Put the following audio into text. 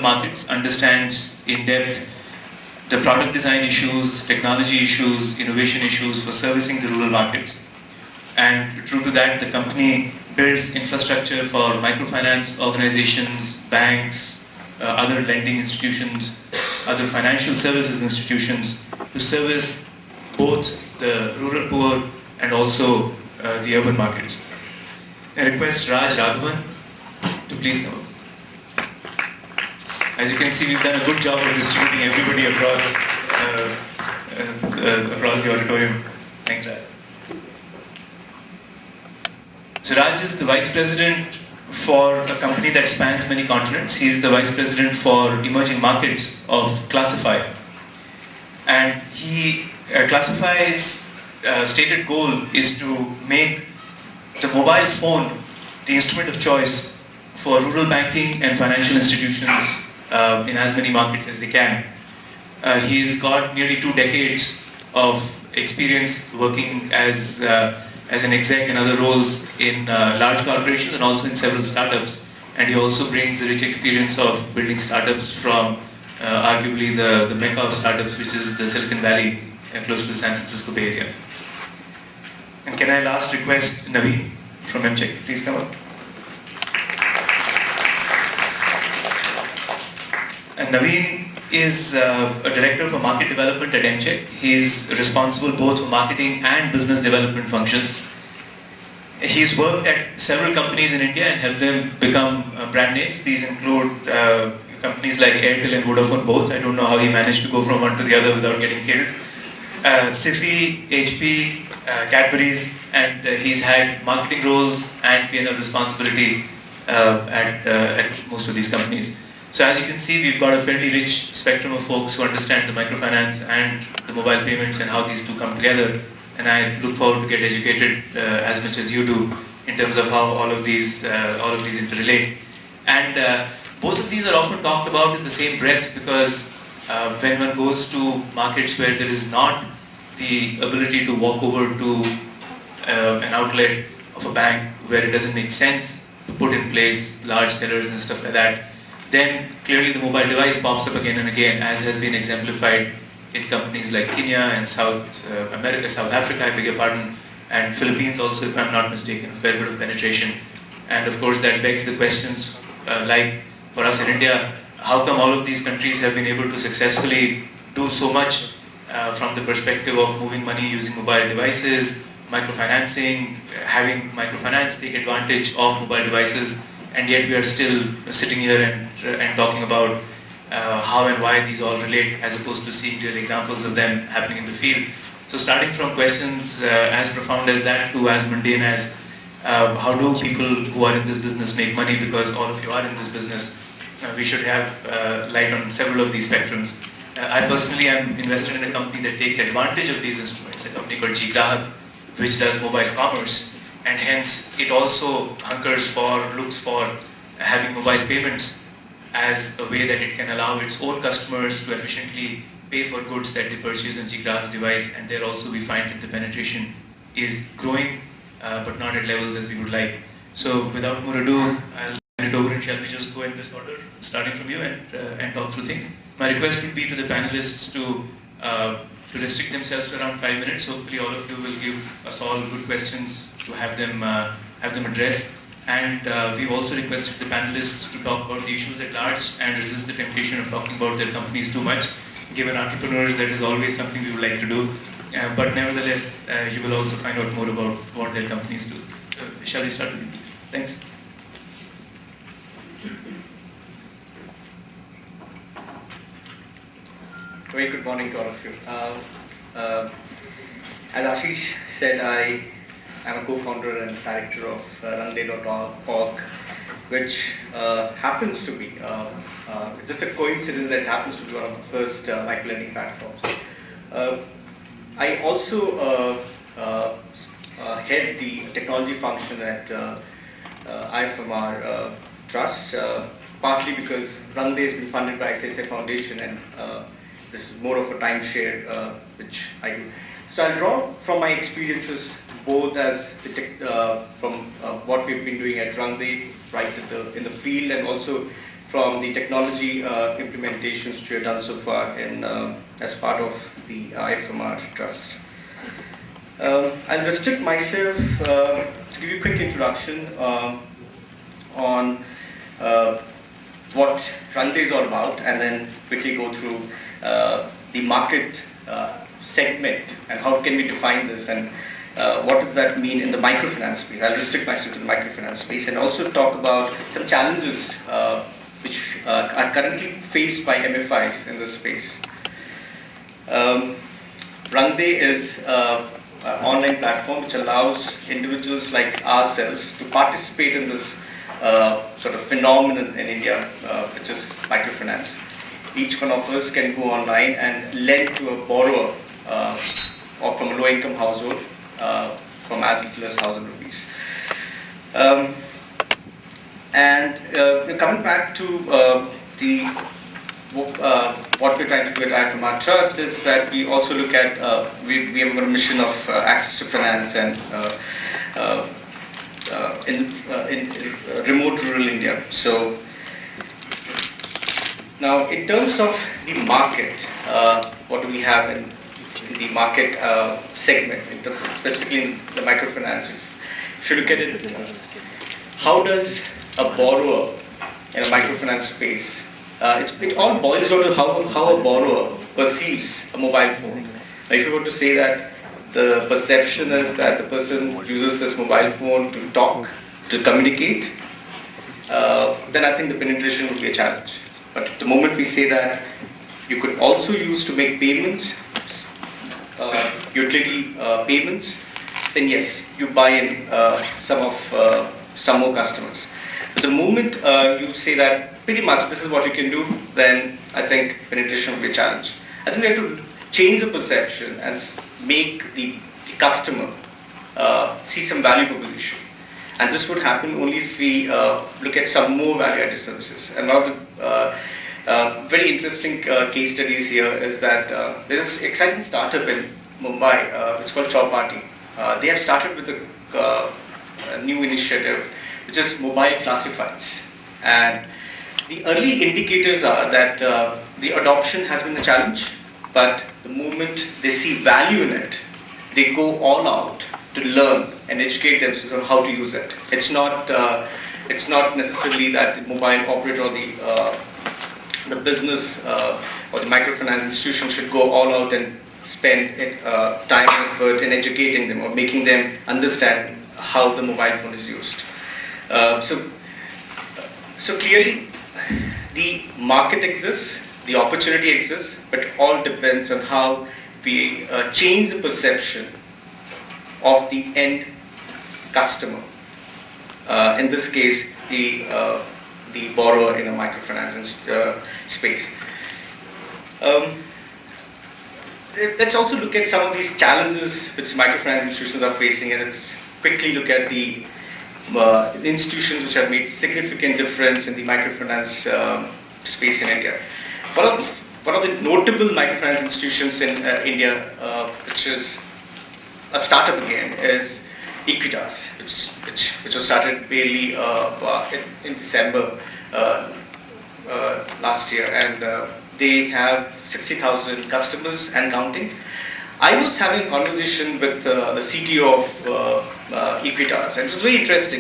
rural markets, understands in depth the product design issues, technology issues, innovation issues for servicing the rural markets. And true to that, the company builds infrastructure for microfinance organizations, banks, other lending institutions, other financial services institutions to service both the rural poor and also the urban markets. I request Raj Raghavan to please come up. As you can see, we've done a good job of distributing everybody across the auditorium. Thanks, Raj. So Raj is the Vice President for a company that spans many continents. He's the Vice President for emerging markets of Classify. And he Classify's stated goal is to make the mobile phone the instrument of choice for rural banking and financial institutions in as many markets as they can. He's got nearly 2 decades of experience working as an exec and other roles in large corporations and also in several startups. And he also brings a rich experience of building startups from arguably the mecca of startups, which is the Silicon Valley, close to the San Francisco Bay Area. And can I last request Naveen from MCheck, please come up. And Naveen is a director for market development at MCheck. He's responsible both for marketing and business development functions. He's worked at several companies in India and helped them become brand names. These include companies like Airtel and Vodafone both. I don't know how he managed to go from one to the other without getting killed. Sifi, HP, Cadbury's, and he's had marketing roles and P&L responsibility at most of these companies. So as you can see, we've got a fairly rich spectrum of folks who understand the microfinance and the mobile payments and how these two come together. And I look forward to get educated as much as you do in terms of how all of these interrelate. And both of these are often talked about in the same breath because when one goes to markets where there is not the ability to walk over to an outlet of a bank where it doesn't make sense to put in place large tellers and stuff like that, then clearly the mobile device pops up again and again, as has been exemplified in companies like Kenya and South Africa, I beg your pardon, and Philippines also, if I'm not mistaken, a fair bit of penetration. And of course that begs the questions like for us in India, how come all of these countries have been able to successfully do so much from the perspective of moving money using mobile devices, microfinancing, having microfinance take advantage of mobile devices, and yet we are still sitting here and talking about how and why these all relate, as opposed to seeing real examples of them happening in the field. So starting from questions as profound as that to as mundane as how do people who are in this business make money, because all of you are in this business, we should have light on several of these spectrums. I personally am invested in a company that takes advantage of these instruments, a company called Grahak, which does mobile commerce, and hence it also looks for having mobile payments as a way that it can allow its own customers to efficiently pay for goods that they purchase on Grahak's device. And there also we find that the penetration is growing, but not at levels as we would like. So without more ado, I'll hand it over, and shall we just go in this order, starting from you and talk through things. My request would be to the panelists to restrict themselves to around 5 minutes. Hopefully all of you will give us all good questions to have them addressed. And we've also requested the panelists to talk about the issues at large and resist the temptation of talking about their companies too much. Given entrepreneurs, that is always something we would like to do. But nevertheless, you will also find out more about what their companies do. Shall we start with you? Thanks. Very good morning to all of you. As Ashish said, I am a co-founder and director of runday.org, which happens to be, it's just a coincidence that it happens to be one of the first micro-lending platforms. I also head the technology function at IIMB Trust, partly because Runday has been funded by ICICI Foundation, and this is more of a timeshare which I do. So I'll draw from my experiences both as from what we've been doing at Runday, right in the field, and also from the technology implementations which we have done so far in, as part of the IFMR Trust. I'll restrict myself to give you a quick introduction on what Runday is all about, and then quickly go through the market segment and how can we define this, and what does that mean in the microfinance space. I'll restrict myself to the microfinance space and also talk about some challenges which are currently faced by MFIs in this space. Runday is an online platform which allows individuals like ourselves to participate in this sort of phenomenon in India, which is microfinance. Each one of us can go online and lend to a borrower or from a low-income household from as little as 1,000 rupees. Coming back to what we're trying to do at IFMR Trust is that we also look at, we have a mission of access to finance and in remote rural India. So now in terms of the market, what do we have in the market segment, specifically in the microfinance? If you look at it, how does a borrower in a microfinance space, it all boils down to how a borrower perceives a mobile phone. Now, if you were to say that the perception is that the person uses this mobile phone to talk, to communicate, then I think the penetration would be a challenge. But the moment we say that you could also use to make payments, utility payments, then yes, you buy in some more customers. But the moment you say that pretty much this is what you can do, then I think penetration will be a challenge. I think we have to change the perception and make the customer see some value proposition. And this would happen only if we look at some more value-added services. And one of the very interesting case studies here is that there is an exciting startup in Mumbai, it's called Chowpatty. They have started with a new initiative, which is mobile classifieds. And the early indicators are that the adoption has been a challenge, but the moment they see value in it, they go all out to learn and educate themselves on how to use it. It's not necessarily that the mobile operator or the business or the microfinance institution should go all out and spend time and effort in educating them or making them understand how the mobile phone is used. So clearly the market exists, the opportunity exists, but it all depends on how we change the perception of the end customer. In this case, the borrower in a microfinance space. Let's also look at some of these challenges which microfinance institutions are facing, and let's quickly look at the institutions which have made significant difference in the microfinance space in India. One of the notable microfinance institutions in India, which is a startup again, is Equitas, which was started barely in December last year, and they have 60,000 customers and counting. I was having a conversation with the CTO of Equitas, and it was very interesting.